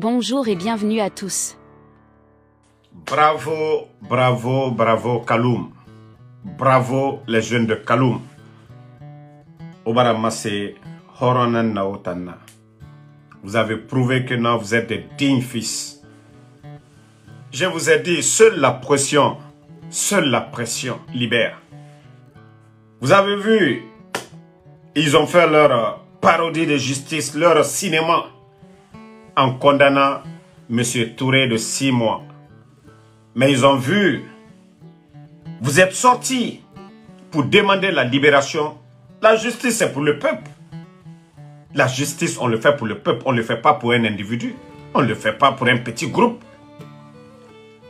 Bonjour et bienvenue à tous. Bravo, bravo, bravo Kaloum. Bravo les jeunes de Kaloum. Obaramase Horonan Naotana. Vous avez prouvé que non, vous êtes des dignes fils. Je vous ai dit, seule la pression libère. Vous avez vu, ils ont fait leur parodie de justice, leur cinéma, en condamnant M. Touré de 6 mois. Mais ils ont vu, vous êtes sortis pour demander la libération. La justice, c'est pour le peuple. La justice, on le fait pour le peuple, on ne le fait pas pour un individu. On ne le fait pas pour un petit groupe.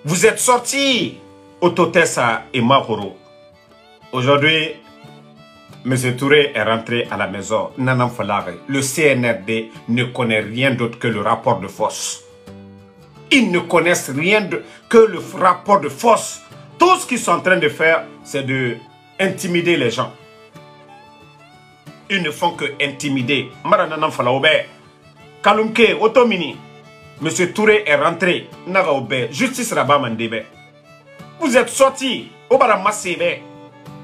Vous êtes sortis, Ototessa et Mahoro. Aujourd'hui, M. Touré est rentré à la maison. Nanam Falare, le CNRD ne connaît rien d'autre que le rapport de force. Ils ne connaissent rien que le rapport de force. Tout ce qu'ils sont en train de faire, c'est de intimider les gens. Ils ne font que intimider. Marananam Falaoube, Kalumke, Otomini, M. Touré est rentré. Nagaoube, justice Rabamandebe. Vous êtes sortis. Obaramasebe.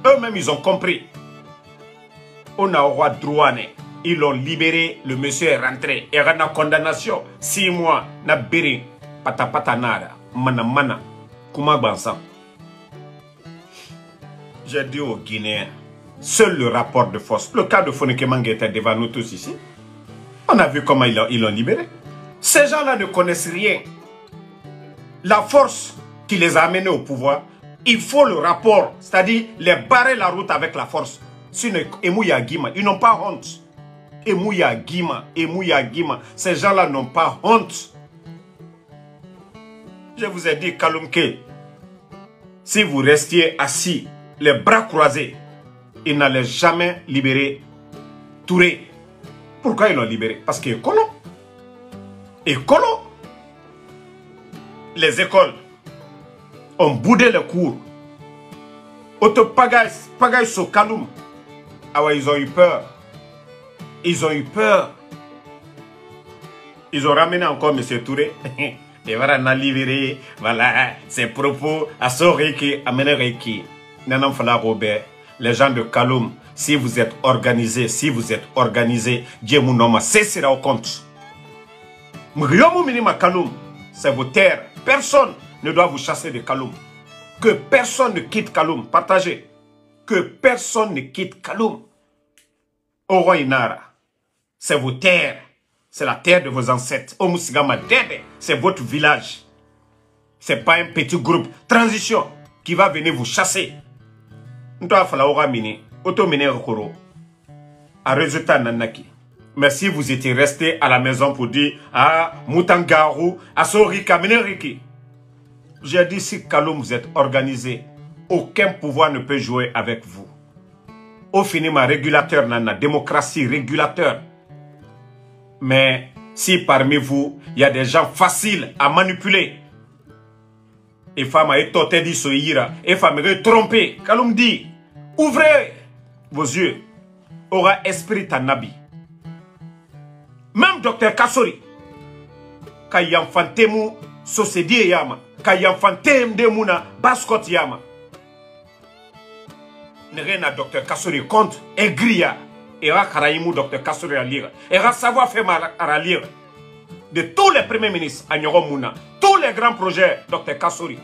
Eux-mêmes, ils ont compris. On a au roi Drouane. Ils l'ont libéré. Le monsieur est rentré. Il y a une condamnation. 6 mois. Na biri. Patapata nada. Mana mana. Kuma bansan. J'ai dit aux Guinéens. Seul le rapport de force. Le cas de Foneke Mange était devant nous tous ici. On a vu comment ils l'ont libéré. Ces gens-là ne connaissent rien. La force qui les a amenés au pouvoir, il faut le rapport. C'est-à-dire les barrer la route avec la force. Sinon, Emouya Guima, ils n'ont pas honte. Emouya Guima. Ces gens-là n'ont pas honte. Je vous ai dit, Kaloumke, si vous restiez assis, les bras croisés, ils n'allaient jamais libérer Touré. Pourquoi ils l'ont libéré? Parce qu'il est colo. Les écoles ont boudé les cours. Autopagay sur Kaloum. Ah ouais, ils ont eu peur. Ils ont ramené encore M. Touré. Et voilà, on a libéré. Voilà, ses propos. À Soriki, à Menereki. Nanam Fala Robert. Les gens de Kaloum, si vous êtes organisés, Dieu mon nom, cessera au compte. Mriomu minima Kaloum, c'est vos terres. Personne ne doit vous chasser de Kaloum. Que personne ne quitte Kaloum. Partagez. Que personne ne quitte Kaloum. Oro Inara, c'est vos terres. C'est la terre de vos ancêtres. Omusigama Dede, c'est votre village. C'est pas un petit groupe. Transition qui va venir vous chasser. A résultat Nanaki. Mais si vous étiez resté à la maison pour dire ah Moutangarou, Asorika, Meneriki. J'ai dit si Kaloum vous êtes organisé, aucun pouvoir ne peut jouer avec vous. Au finiment régulateur nana, démocratie régulateur. Mais si parmi vous, il y a des gens faciles à manipuler, et femmes à étoter dit soïra, et femmes à tromper, Kaloum dit, ouvrez vos yeux, aura esprit tanabi. Même Dr Kassori, kayam fantemu sosedi yama, kayam fantem de muna baskot yama. N'est-ce Dr Kassori compte aigria et va karaïmou Dr Kassori à lire et va savoir faire à lire de tous les premiers ministres à Nyoromuna, tous les grands projets Dr Kassori.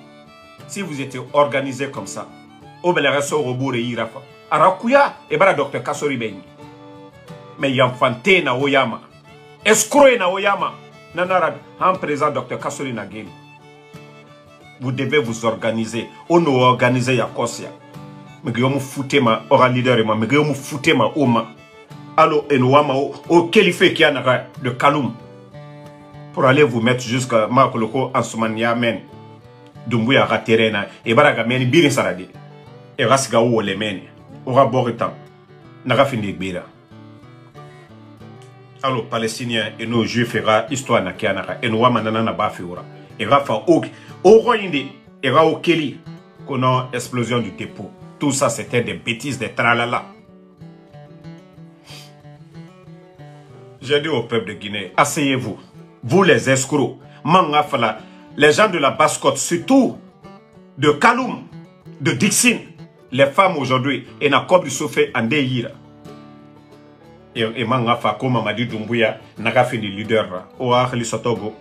Si vous étiez organisé comme ça, au Belereso Robour et Irafa, Arakuya et bara Dr Kassori Beni. Mais Yamfante na Oyama, escroé na Oyama, nanara en présent Dr Kassori Nageli. Vous devez vous organiser. On nous organiser Yakosia. Mais que vous foutez ma oral leader et mais que vous foutez ma oma. Alors, Enouama au Kélifé qui a de Kaloum. Pour aller vous mettre jusqu'à Makoloko en Soumania men. Dumbuya Raterena et Baragameni Birin Saradi. Et Rasgaou les men. Aura Boritan. Naga fini Bira. Alors, Palestiniens et nos Juifs et histoire na Kianara. Et nous Manana Bafiora. Et Rafa Ouk. Au Royaume-Uni. Et Rao Kelly. Qu'on a explosion du dépôt. Tout ça, c'était des bêtises, des tralala. J'ai dit au peuple de Guinée, asseyez-vous. vous les escrocs, Mangafala, les gens de la Basse-Côte, surtout de Kaloum, de Dixin, les femmes aujourd'hui, et na Kobri Sofé en Deyira. Et Mangafa, comme Mamadi Doumbouya, n'a fait des leaders. Oahli Sotogo,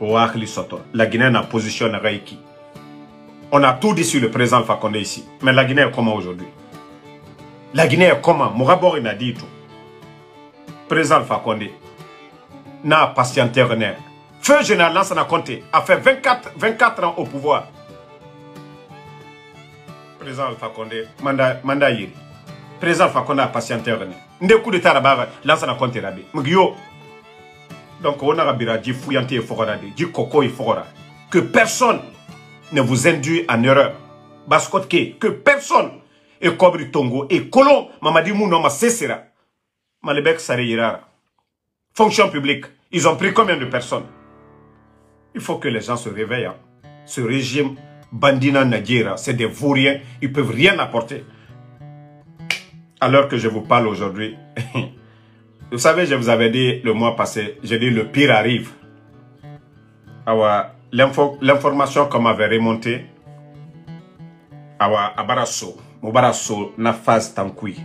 Oahli Soto. La Guinée n'a position à Raiki. On a tout dit sur le président Alpha Condé ici. Mais la Guinée est comment aujourd'hui? La Guinée est comment? Mourabor il a dit tout. Président Alpha Condé n'a patienté rien. Feu général Lansana Conté a fait 24 ans au pouvoir. Président Alpha Condé, mandat Yiri. Président Alpha Condé a patienté rien. Nde coup d'état là-bas, Lansana Conté rabé. Mugyo. Donc on a rabira dit fouillante et forora, dit coco et forora. Que personne ne vous induit en erreur. Baskot que personne et Kobri Tongo et Colon Mamadi Mounoma Sessera. Malebek Sareyira. Fonction publique. Ils ont pris combien de personnes? Il faut que les gens se réveillent. Hein. Ce régime Bandina Nadjira, c'est des vauriens. Ils ne peuvent rien apporter. Alors que je vous parle aujourd'hui, vous savez, je vous avais dit le mois passé, j'ai dit le pire arrive. L'information qu'on m'avait remontée, Abarasso, Mubarasso, Nafaz Tankoui.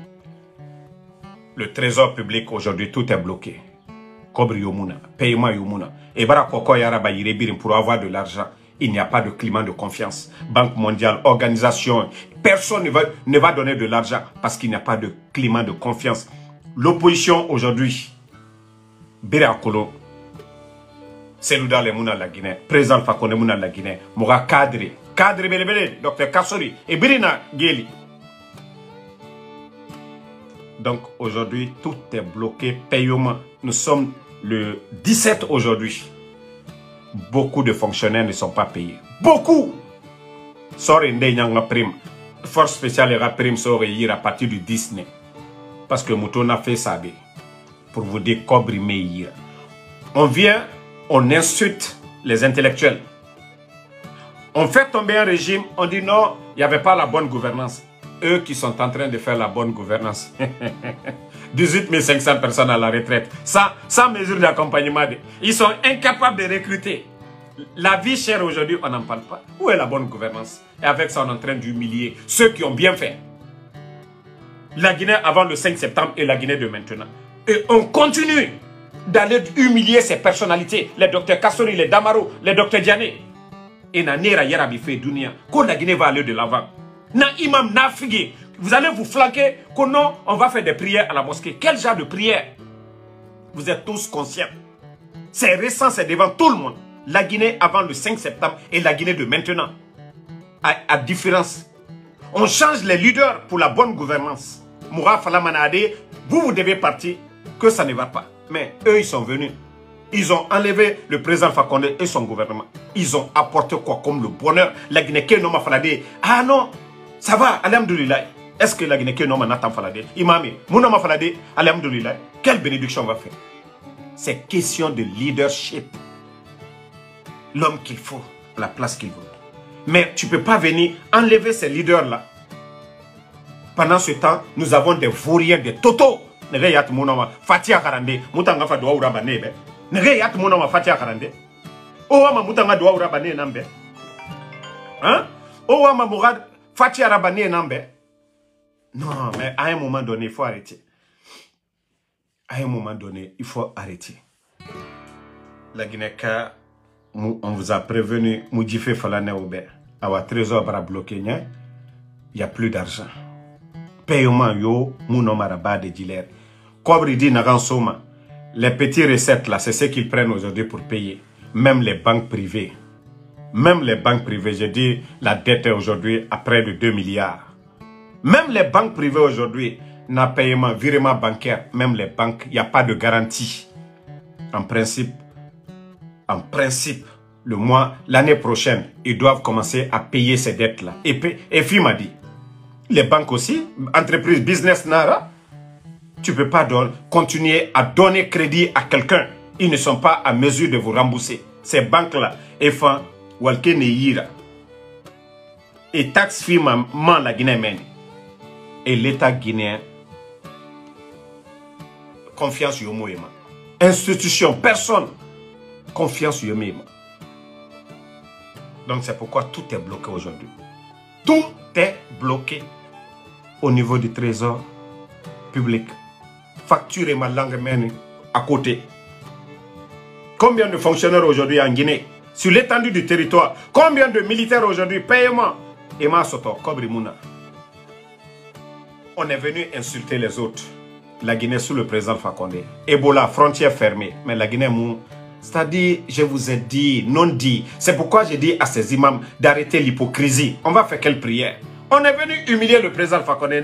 Le trésor public aujourd'hui, tout est bloqué. Kobri Yomuna, paiement Yomuna. Et Barakoko Yaraba Yirebirim pour avoir de l'argent. Il n'y a pas de climat de confiance. Banque mondiale, organisation, personne ne va donner de l'argent parce qu'il n'y a pas de climat de confiance. L'opposition aujourd'hui, Birakolo, Selouda Lemouna la Guinée, président Fakone Mouna la Guinée, Moura Kadri, Belebele, Dr Kassori et Birina Geli. Donc aujourd'hui, tout est bloqué, paiement. Nous sommes le 17 aujourd'hui. Beaucoup de fonctionnaires ne sont pas payés. Beaucoup. Sorry, Ndenyanga prime. Force spéciale et prime sorry à partir du 10 mai. Parce que Mouton a fait ça. Pour vous dire Kobri Meir. On vient, on insulte les intellectuels. On fait tomber un régime, on dit non, il n'y avait pas la bonne gouvernance. Eux qui sont en train de faire la bonne gouvernance. 18 500 personnes à la retraite. Sans mesure d'accompagnement. Ils sont incapables de recruter. La vie chère aujourd'hui, on n'en parle pas. Où est la bonne gouvernance? Et avec ça, on est en train d'humilier ceux qui ont bien fait. La Guinée avant le 5 septembre et la Guinée de maintenant. Et on continue d'aller humilier ces personnalités. Les docteurs Kassori, les Damaro, les docteurs Diané. Et Nanera Yarabi fait Dunia. Quand la Guinée va aller de l'avant. Na imam na figué. Vous allez vous flanquer que non, on va faire des prières à la mosquée. Quel genre de prière? Vous êtes tous conscients. C'est récent, c'est devant tout le monde. La Guinée avant le 5 septembre et la Guinée de maintenant. À différence. On change les leaders pour la bonne gouvernance. Moura Falamanade, vous devez partir, que ça ne va pas. Mais eux, ils sont venus. Ils ont enlevé le président Fakonde et son gouvernement. Ils ont apporté quoi comme le bonheur? La Guinée qui n'a pas falade. Ah non, ça va, alhamdoulilah. Est-ce que la Guinée qui n'a pas falade? Imami, mouna ma falade, alhamdoulilah. Quelle bénédiction on va faire? C'est question de leadership. L'homme qu'il faut, la place qu'il veut. Mais tu ne peux pas venir enlever ces leaders-là. Pendant ce temps, nous avons des vauriens, des totos. Fatia Karande, Moutanga Fadoua Urabane. Negeyat Mounama Fatia Karande. Ouama Moutanga Doua Urabane Nambe. Hein? Ouama Mourad Fatia Rabane Nambe. Non, mais à un moment donné, il faut arrêter. À un moment donné, il faut arrêter. La Guinée-Ka, on vous a prévenu, Moudjifé Falane Oube. Awa trésor bara bloqué, il n'y a plus d'argent. Paiement yo, mounomaraba de dealer. Kobri dit Nagansoma, les petites recettes là, c'est ce qu'ils prennent aujourd'hui pour payer. Même les banques privées. Même les banques privées, je dis, la dette est aujourd'hui à près de 2 milliards. Même les banques privées aujourd'hui, n'a paiement, virement bancaire, même les banques, il n'y a pas de garantie. En principe, le mois, l'année prochaine, ils doivent commencer à payer ces dettes-là. Et FI m'a dit, les banques aussi, entreprises, business, nara, tu ne peux pas continuer à donner crédit à quelqu'un. Ils ne sont pas à mesure de vous rembourser. Ces banques-là, EFA, Walkene Yira, et taxe firme la Guinée, et l'État guinéen, confiance yomoema. Institution, personne. confiance yomema. Donc c'est pourquoi tout est bloqué aujourd'hui. Tout est bloqué au niveau du trésor public. Facture et ma langue mène à côté. Combien de fonctionnaires aujourd'hui en Guinée, sur l'étendue du territoire, combien de militaires aujourd'hui, paiement, et ma soto, Kobrimuna. On est venu insulter les autres. La Guinée sous le président Fakonde. Ebola, frontière fermée. Mais la Guinée mou. C'est-à-dire, je vous ai dit, non dit. C'est pourquoi j'ai dit à ces imams d'arrêter l'hypocrisie. On va faire quelle prière? On est venu humilier le président Fakonde.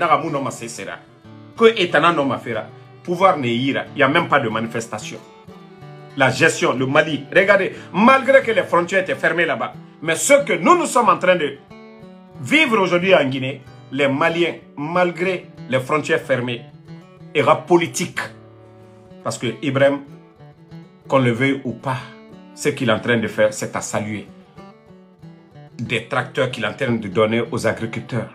Que étana non ma fera. Pouvoir ne ira. Il n'y a même pas de manifestation. La gestion, le Mali. Regardez, malgré que les frontières étaient fermées là-bas. Mais ce que nous sommes en train de vivre aujourd'hui en Guinée, les Maliens, malgré les frontières fermées, ira politique. Parce que Ibrahim, qu'on le veuille ou pas, ce qu'il est en train de faire, c'est à saluer. Des tracteurs qu'il est en train de donner aux agriculteurs.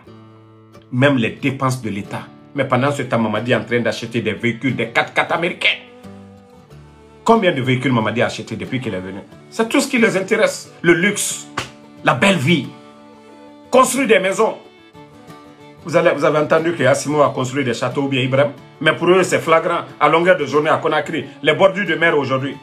Même les dépenses de l'État. Mais pendant ce temps, Mamadi est en train d'acheter des véhicules, des 4x4 américains. Combien de véhicules Mamadi a acheté depuis qu'il est venu? C'est tout ce qui les intéresse. Le luxe, la belle vie. Construire des maisons. Vous avez entendu que Assimo a construit des châteaux ou bien Ibrahim. Mais pour eux, c'est flagrant. À longueur de journée à Conakry. Les bordures de mer aujourd'hui.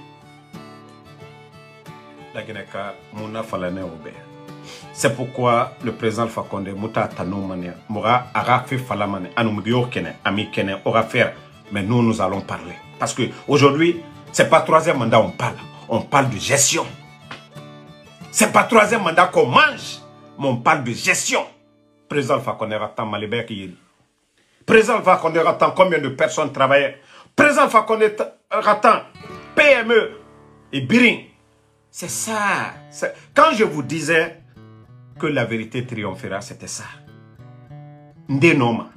C'est pourquoi le président Fakonde Mouta Tanomane Moura Arafe Falamane Anoumdio Kene, Ami Kene, aura faire. Mais nous allons parler. Parce que aujourd'hui, c'est pas troisième mandat on parle. On parle de gestion. C'est pas troisième mandat qu'on mange. Mais on parle de gestion. Président Fakonde Ratan Malibé qui Président Fakonde Ratan combien de personnes travaillaient. Président Fakonde Ratan PME et Biring. C'est ça. Quand je vous disais que la vérité triomphera, c'était ça. Ndenoma.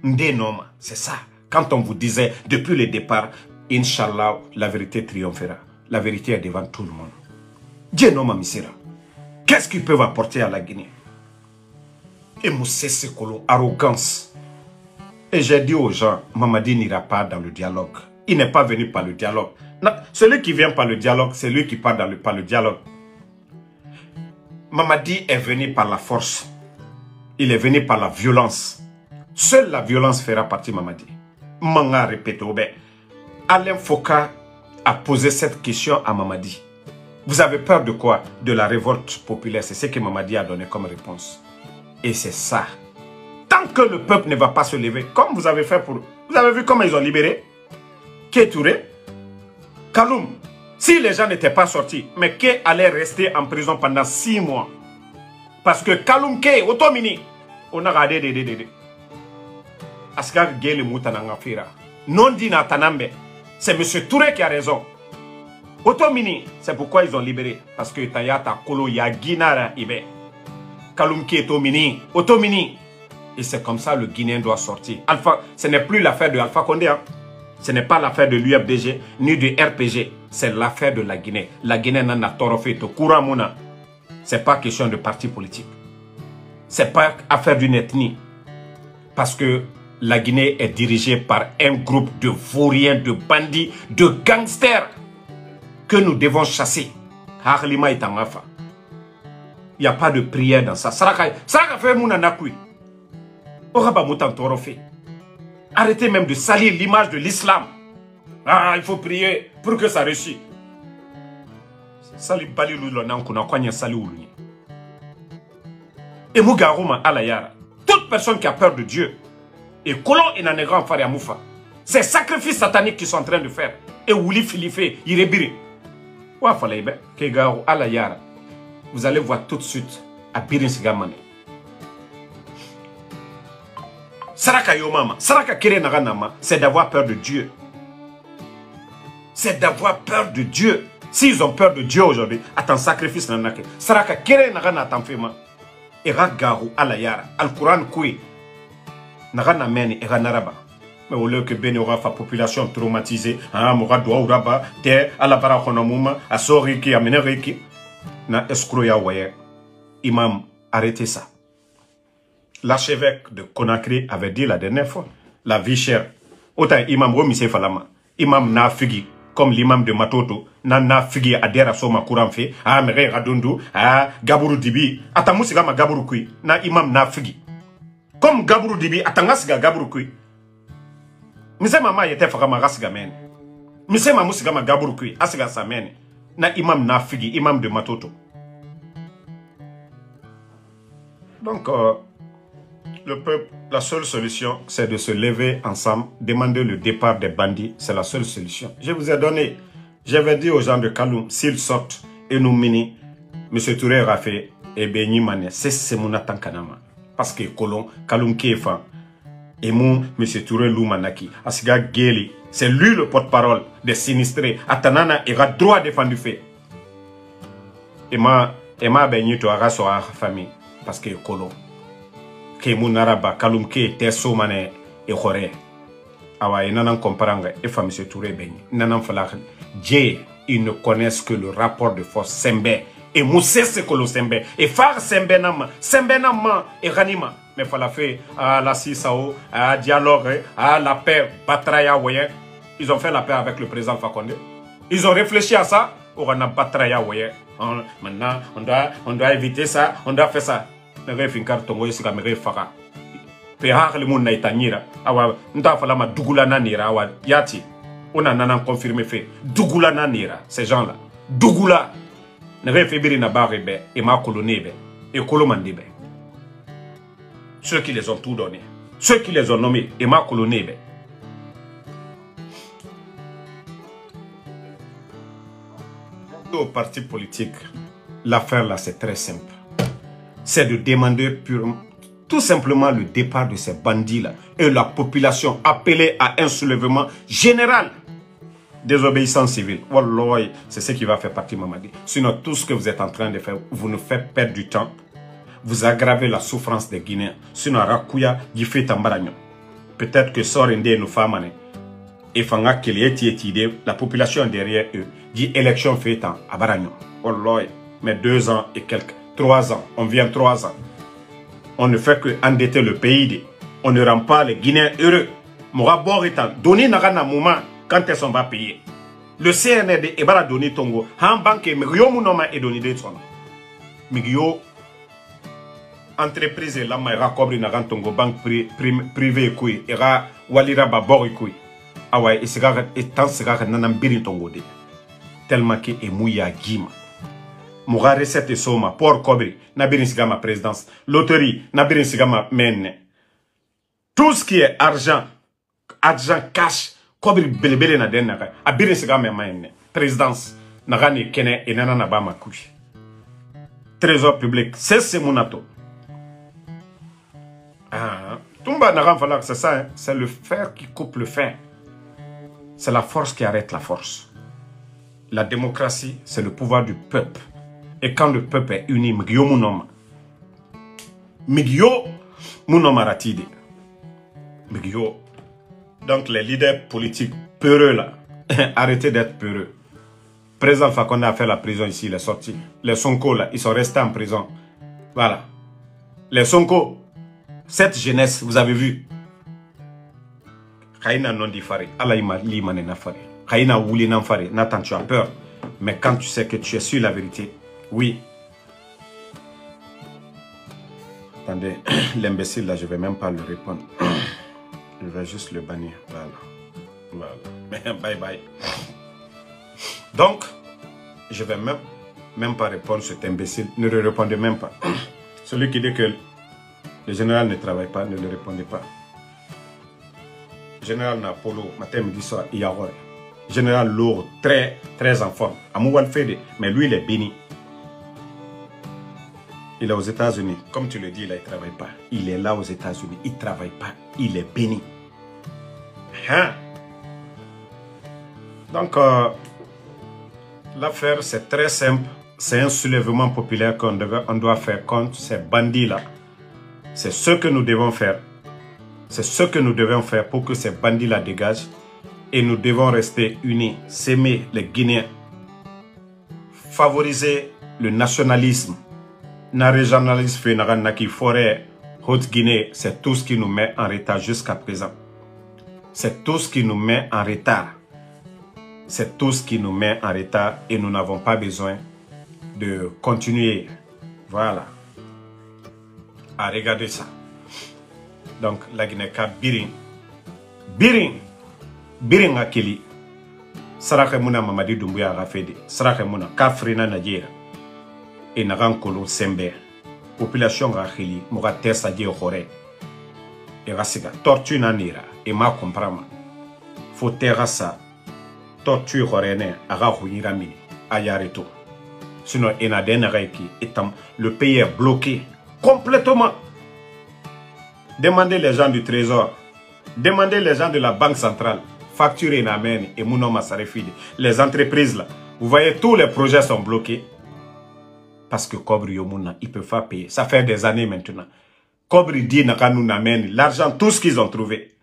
Ndenoma. C'est ça. Quand on vous disait depuis le départ, Inch'Allah, la vérité triomphera. La vérité est devant tout le monde. Dieu non, Misera. Qu'est-ce qu'ils peuvent apporter à la Guinée? Et Moussé Sekolo, arrogance. Et j'ai dit aux gens, Mamadi n'ira pas dans le dialogue. Il n'est pas venu par le dialogue. Non, celui qui vient par le dialogue, c'est lui qui part par le dialogue. Mamadi est venu par la force. Il est venu par la violence. Seule la violence fera partie Mamadi. Manga répète au bé. Alain Foucault a posé cette question à Mamadi. Vous avez peur de quoi? De la révolte populaire. C'est ce que Mamadi a donné comme réponse. Et c'est ça. Tant que le peuple ne va pas se lever, comme vous avez fait pour... Vous avez vu comment ils ont libéré Kétouré, Kaloum. Si les gens n'étaient pas sortis, mais Ké allait rester en prison pendant 6 mois. Parce que Kaloum Ké, Otomini, on a regardé des... Asgar Gele Moutananga Fira. Non dit Natanambe. C'est M. Touré qui a raison. Otomini, c'est pourquoi ils ont libéré. Parce que Tayata Kolo Yaginara Ibe. Kaloumki est Otomini. Otomini. Et c'est comme ça le Guinéen doit sortir. Alpha, ce n'est plus l'affaire de Alpha Condé. Hein. Ce n'est pas l'affaire de l'UFDG ni du RPG. C'est l'affaire de la Guinée. La Guinée n'en a torofé. Ce n'est pas question de parti politique. Ce n'est pas affaire d'une ethnie. Parce que la Guinée est dirigée par un groupe de vauriens, de bandits, de gangsters que nous devons chasser. Harlima est en afa. Il n'y a pas de prière dans ça. Saraka fait mounanakui. Oraba moutan torofé. Arrêtez même de salir l'image de l'islam. Ah, il faut prier pour que ça réussisse. Sali bali l'oulonan kuna kwanya sali oulouni. Et Mougarouma alayara. Toute personne qui a peur de Dieu. Et Kolon et Nanégra en Faria Moufa. Ces sacrifices sataniques qu'ils sont en train de faire. Et Wouli Philippe, Irebiri. Ouafalaïbe, Kegarou alayara. Vous allez voir tout de suite à Birin Sigamane. Saraka Yomama, Saraka Kere Naranama, c'est d'avoir peur de Dieu. C'est d'avoir peur de Dieu. S'ils ont peur de Dieu aujourd'hui, attends, sacrifice nanake. Saraka Kere Narana Tanfema. Era Garou Alayara, Al-Quran Koui. Narana Meni, Era Naraba. Mais au lieu que Ben aura fa population traumatisée, Moura doit Uraba, Te, Alabara Honamouma, Asoriki, Ameneriki. Na escroya waye. Imam, arrêtez ça. L'archevêque de Conakry avait dit la dernière fois, la vie chère. Autant imam remise falama. Imam na figi. comme l'imam de Matoto, Nana Figi Adera Soma Kouranfe, Mere Radundu, Gabourou Dibi, Atamusigama Gabourou Kui, na imam na Figi. Comme Gabourou Dibi, Atangasiga Gabourou Kui. Mise mama yete fakama rasiga mene. Mise mamusigama Gabourou Kui, asiga sa mene. Na imam na Figi, imam de Matoto. Donc, le peuple, la seule solution, c'est de se lever ensemble, demander le départ des bandits. C'est la seule solution. Je vous ai donné, j'avais dit aux gens de Kaloum, s'ils sortent et nous mini, M. Touré Rafé et Benny Mané, c'est mon Kanama. Parce que Kaloum Kefa, et mon M. Touré Loumanaki, Asiga Geli, c'est lui le porte-parole des sinistrés. Atanana ira droit défendu fait. Et ma Benny Toara sur la famille. Parce que Kolon. Que mon araba Kaloum ke te somane e khore awa inanan komparanga e fa monsieur Touré Benny nanan falak Dieu ils ne connaissent que le rapport de force Sembe et Moussé Sekolo Sembe et Far Sembe nama et Ranima mais fala fait à la Sisao à dialogue à la paix Batraya Woye ils ont fait la paix avec le président Fakonde ils ont réfléchi à ça on a Batraya Woye maintenant on doit éviter ça on doit faire ça mais finkar tongo yesika mere faka pe hakle mun na itanyira awa nda fala ma dugula nanira awa yati on a nanan confirmé fait dugula nanira ces gens là dugula ne refebiri na barebe et ma colonebe et kolomandebe ceux qui les ont tout donné ceux qui les ont nommés et ma colonebe au parti politique l'affaire là c'est très simple. C'est de demander tout simplement le départ de ces bandits-là et la population appelée à un soulèvement général. Désobéissance civile. Wallah, c'est ce qui va faire partie Mamadi. Sinon, tout ce que vous êtes en train de faire, vous nous faites perdre du temps. Vous aggravez la souffrance des Guinéens. Sinon, Rakuya, Gifé Tambaragno. Peut-être que Sorende nous famane. Et Fanga Kelieti, la population derrière eux, dit élection fait à Baragno. Wallah, mais 2 ans et quelques. 3 ans, on vient 3 ans. On ne fait que endetter le pays. On ne rend pas les Guinéens heureux. Mourabor étant donné Nagana Mouma quand elles sont pas payées. Le CNRD est bara donné Tongo. Han banque Migyo Mounoma est donné des sons. Migyo entreprise la maïra cobri Nagan Tongo banque privée kui era walira babori kui. Awa isigar et tant sigar nanam biri Tongo de. Tellement que est mouya gima. Moura recette soma pour Kobri, Nabirin Sigama présidence, loterie, Nabirin Sigama mène. Tout ce qui est argent cash, Kobri belebele na den naga, Abirin Sigama mène. Présidence, Nagani Kene et Nana Nabama Kouchi. Trésor public, c'est Mounato. Tumba Nagan Falak, c'est ça, hein? C'est le fer qui coupe le fer. C'est la force qui arrête la force. La démocratie, c'est le pouvoir du peuple. Et quand le peuple est uni, Migyo Mounoma. Migyo Mounoma Ratide. Migyo. Donc les leaders politiques peureux là, arrêtez d'être peureux. Président Fakonde a fait la prison ici, il est sorti. Les Sonko là, ils sont restés en prison. Voilà. Les Sonko, cette jeunesse, vous avez vu. Kaina non di fare, ala imane na fare. Kaina wuli na fare, Nathan tu as peur. Mais quand tu sais que tu es sur la vérité, oui. Attendez, l'imbécile là, je ne vais même pas le répondre. Je vais juste le bannir. Voilà. Voilà. Bye bye. Donc, je ne vais même pas répondre cet imbécile. Ne le répondez même pas. Celui qui dit que le général ne travaille pas, ne le répondez pas. Général Napolo, matin, midi, soir, Iyahore. Général lourd, très en forme. Amoual Fede, mais lui, il est béni. Il est aux États-Unis. Comme tu le dis, là, il ne travaille pas. Il est là aux États-Unis. Il ne travaille pas. Il est béni. Hein? Donc, l'affaire, c'est très simple. C'est un soulèvement populaire qu'on doit faire contre ces bandits-là. C'est ce que nous devons faire. C'est ce que nous devons faire pour que ces bandits-là dégagent. Et nous devons rester unis, s'aimer les Guinéens. Favoriser le nationalisme. Na régionalisme fait qui forêt Haute-Guinée, c'est tout ce qui nous met en retard jusqu'à présent. C'est tout ce qui nous met en retard. C'est tout ce qui nous met en retard et nous n'avons pas besoin de continuer. Voilà. À regarder ça. Donc, la Guinée-Cap, Biring Akeli. Sarake Mouna Mamadi Doumbouya Rafedi. Sarake Mouna, Kafrina Nadjera. Et Narankolo Sembe. Population Racheli, Mourater Sadie Hore. Et Rassiga, tortue Nanira. Et ma comprama. Faut terrassa. Tortue Horene, Arahuiramini. Ayareto. Sinon, Enaden Reiki. Le pays est bloqué. Complètement. Demandez les gens du trésor. Demandez les gens de la banque centrale. Facturez Namen et Mouno Masarefidi. Les entreprises là. Vous voyez, tous les projets sont bloqués. Parce que Kobri Yomouna, ils ne peuvent pas payer. Ça fait des années maintenant. Kobri dit Nakanou Namen, l'argent, tout ce qu'ils ont trouvé.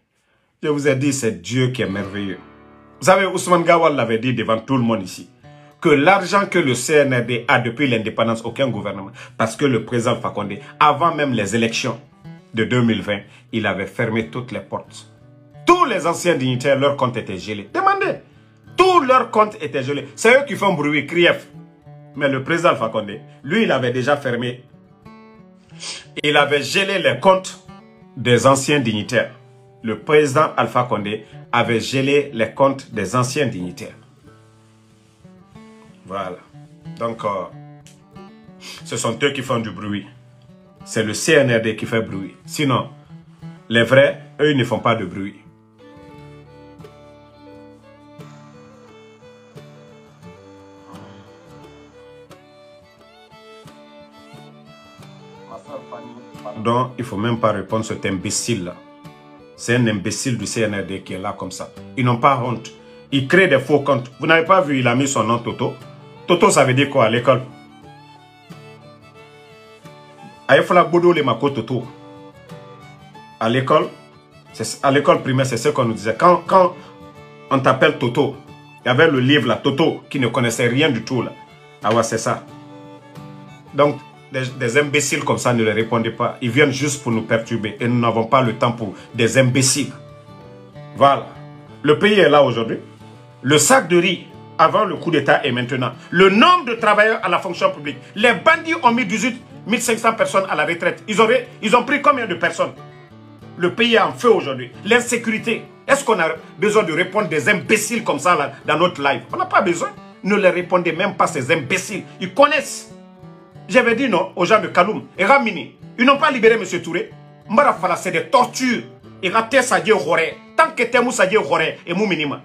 Je vous ai dit, c'est Dieu qui est merveilleux. Vous savez, Ousmane Gawal l'avait dit devant tout le monde ici. Que l'argent que le CNRD a depuis l'indépendance, aucun gouvernement. Parce que le président Fakonde, avant même les élections de 2020, il avait fermé toutes les portes. Tous les anciens dignitaires, leurs comptes étaient gelés. Demandez. Tous leurs comptes étaient gelés. C'est eux qui font bruit, Krief. Mais le président Fakonde, lui, il avait déjà fermé. Il avait gelé les comptes des anciens dignitaires. Le président Alpha Condé avait gelé les comptes des anciens dignitaires. Voilà. Donc, ce sont eux qui font du bruit. C'est le CNRD qui fait bruit. Sinon, les vrais, eux, ils ne font pas de bruit. Donc, il ne faut même pas répondre à cet imbécile-là. C'est un imbécile du CNRD qui est là comme ça. Ils n'ont pas honte. Ils créent des faux comptes. Vous n'avez pas vu, il a mis son nom Toto. Toto, ça veut dire quoi à l'école? Aïfola Bodo le Mako Toto. À l'école primaire, c'est ce qu'on nous disait. Quand on t'appelle Toto, il y avait le livre là, Toto, qui ne connaissait rien du tout là. Ah ouais, c'est ça. Donc, des imbéciles comme ça ne les répondez pas. Ils viennent juste pour nous perturber. Et nous n'avons pas le temps pour des imbéciles. Voilà. Le pays est là aujourd'hui. Le sac de riz, avant le coup d'État et maintenant. Le nombre de travailleurs à la fonction publique. Les bandits ont mis 18 500 personnes à la retraite. Ils ont pris combien de personnes? Le pays est en feu aujourd'hui. L'insécurité. Est-ce qu'on a besoin de répondre des imbéciles comme ça là, dans notre live? On n'a pas besoin. Ne les répondez même pas, ces imbéciles. Ils connaissent. J'avais dit non aux gens de Kaloum et Ramini. Ils n'ont pas libéré M. Touré. Marafala, c'est des tortures. Et raté Sadie Hore. Tant que t'es Sadie Hore et Mouminima.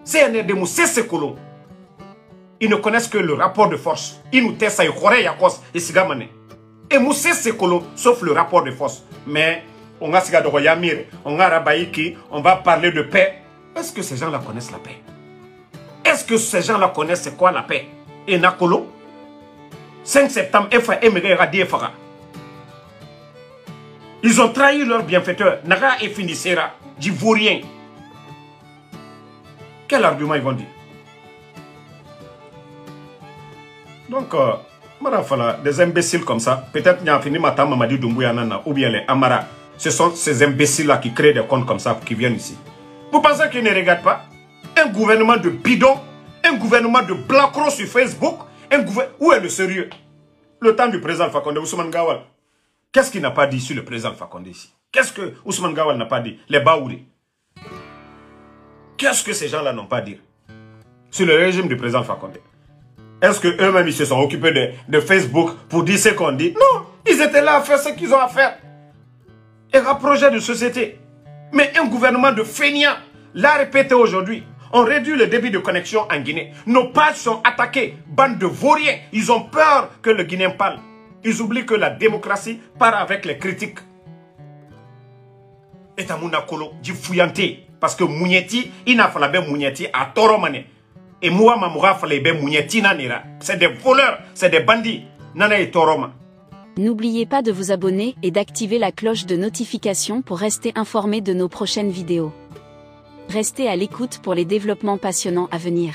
C'est un de Moussé Sekolo. Ils ne connaissent que le rapport de force. Ils nous testent à Hore Yakos et Sigamane. Et Moussé Sekolo, sauf le rapport de force. Mais on a Sigadoro Yamir, on a Rabaïki, on va parler de paix. Est-ce que ces gens-là connaissent la paix? Est-ce que ces gens-là connaissent c'est quoi la paix? Et Nakolo 5 septembre, ils ont trahi leur bienfaiteur. Naga et Finissera, d'Ivoirien. Quel argument ils vont dire? Donc, Marafala, des imbéciles comme ça, peut-être qu'il y a fini Mata Mamadi Doumbouya Nana ou bien les Amara. Ce sont ces imbéciles-là qui créent des comptes comme ça, qui viennent ici. Vous pensez qu'ils ne regardent pas? Un gouvernement de bidon, un gouvernement de blancro sur Facebook. Où est le sérieux? Le temps du président Fakonde, Ousmane Gawal. Qu'est-ce qu'il n'a pas dit sur le président Fakonde ici? Qu'est-ce que Ousmane Gawal n'a pas dit? Les Baouri. Qu'est-ce que ces gens-là n'ont pas dit sur le régime du président Fakonde? Est-ce qu'eux-mêmes ils se sont occupés de Facebook pour dire ce qu'on dit? Non, ils étaient là à faire ce qu'ils ont à faire. Et un projet de société. Mais un gouvernement de feignants l'a répété aujourd'hui. On réduit le débit de connexion en Guinée. Nos pages sont attaquées. Bande de vauriens. Ils ont peur que le Guinéen parle. Ils oublient que la démocratie part avec les critiques. Et à Mounakolo, dit fouillanté. Parce que Mounieti, il n'a pas bien Mounieti à Toromane. Et moi, Mamoura, fallait bien Mounieti Nanira. C'est des voleurs, c'est des bandits. Nana et Toroma. N'oubliez pas de vous abonner et d'activer la cloche de notification pour rester informé de nos prochaines vidéos. Restez à l'écoute pour les développements passionnants à venir.